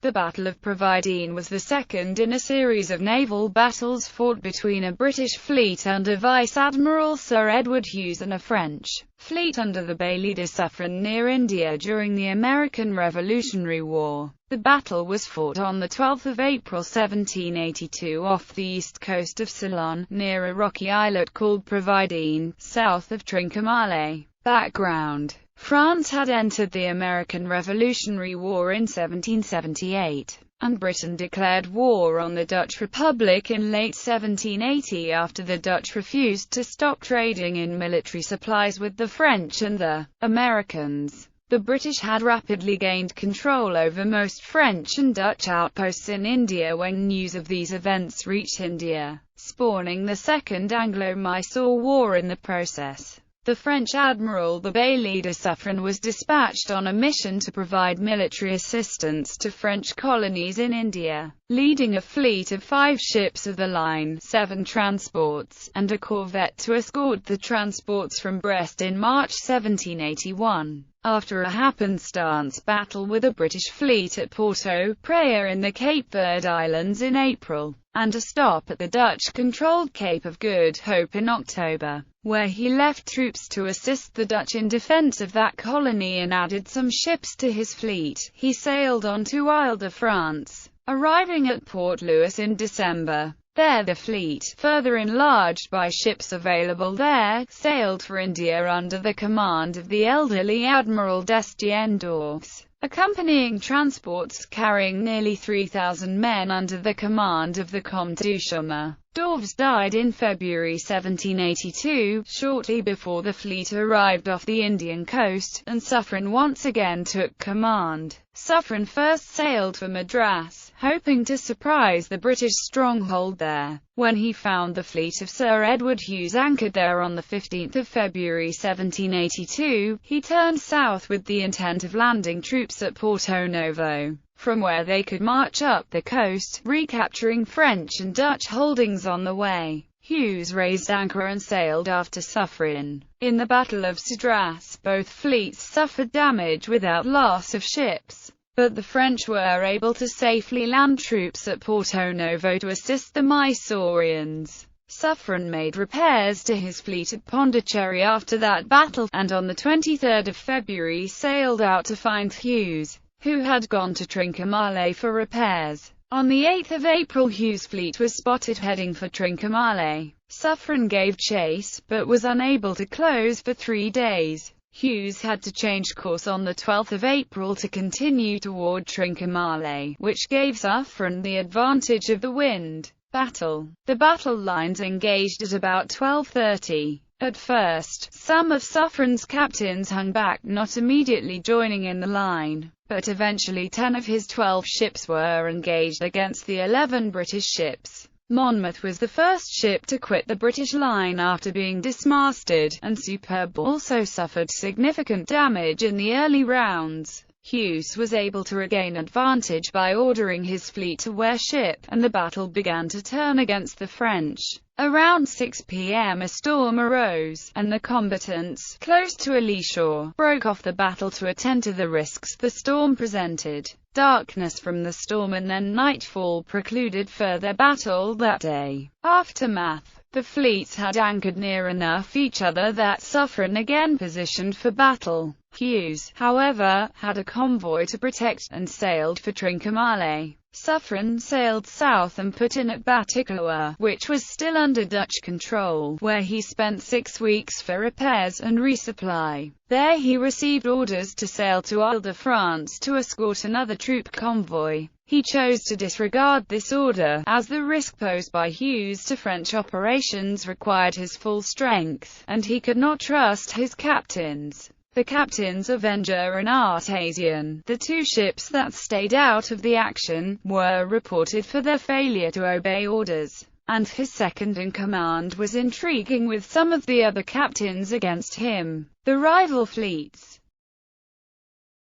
The Battle of Providien was the second in a series of naval battles fought between a British fleet under Vice-Admiral Sir Edward Hughes and a French fleet under the Bailli de Suffren near India during the American Revolutionary War. The battle was fought on 12 April 1782 off the east coast of Ceylon, near a rocky islet called Providien, south of Trincomalee. Background: France had entered the American Revolutionary War in 1778, and Britain declared war on the Dutch Republic in late 1780 after the Dutch refused to stop trading in military supplies with the French and the Americans. The British had rapidly gained control over most French and Dutch outposts in India when news of these events reached India, spawning the Second Anglo-Mysore War in the process. The French admiral the Bailli de Suffren was dispatched on a mission to provide military assistance to French colonies in India, leading a fleet of 5 ships of the line, 7 transports, and a corvette to escort the transports from Brest in March 1781. After a happenstance battle with a British fleet at Port-au-Prince in the Cape Verde Islands in April, and a stop at the Dutch-controlled Cape of Good Hope in October, where he left troops to assist the Dutch in defense of that colony and added some ships to his fleet, he sailed on to Ile-de-France, arriving at Port Louis in December. There the fleet, further enlarged by ships available there, sailed for India under the command of the elderly Admiral d'Estienne-d'Orves, accompanying transports carrying nearly 3,000 men under the command of the Comte Duchesneau. D'Orves died in February 1782, shortly before the fleet arrived off the Indian coast, and Suffren once again took command. Suffren first sailed for Madras, hoping to surprise the British stronghold there. When he found the fleet of Sir Edward Hughes anchored there on 15 February 1782, he turned south with the intent of landing troops at Porto Novo, from where they could march up the coast, recapturing French and Dutch holdings on the way. Hughes raised anchor and sailed after Suffren. In the Battle of Cedras, both fleets suffered damage without loss of ships, but the French were able to safely land troops at Porto Novo to assist the Mysoreans. Suffren made repairs to his fleet at Pondicherry after that battle, and on 23 February sailed out to find Hughes, who had gone to Trincomalee for repairs. On 8 April Hughes' fleet was spotted heading for Trincomalee. Suffren gave chase, but was unable to close for 3 days. Hughes had to change course on 12 April to continue toward Trincomalee, which gave Suffren the advantage of the wind. The battle lines engaged at about 12:30. At first, some of Suffren's captains hung back, not immediately joining in the line, but eventually 10 of his 12 ships were engaged against the 11 British ships. Monmouth was the first ship to quit the British line after being dismasted, and Superb also suffered significant damage in the early rounds. Hughes was able to regain advantage by ordering his fleet to wear ship, and the battle began to turn against the French. Around 6 p.m. a storm arose, and the combatants, close to a lee shore, broke off the battle to attend to the risks the storm presented. Darkness from the storm and then nightfall precluded further battle that day. Aftermath: the fleets had anchored near enough each other that Suffren again positioned for battle. Hughes, however, had a convoy to protect, and sailed for Trincomalee. Suffren sailed south and put in at Batticaloa, which was still under Dutch control, where he spent 6 weeks for repairs and resupply. There he received orders to sail to Ile-de-France to escort another troop convoy. He chose to disregard this order, as the risk posed by Hughes to French operations required his full strength, and he could not trust his captains. The captains Avenger and Artesian, the 2 ships that stayed out of the action, were reported for their failure to obey orders, and his second-in-command was intriguing with some of the other captains against him. The rival fleets,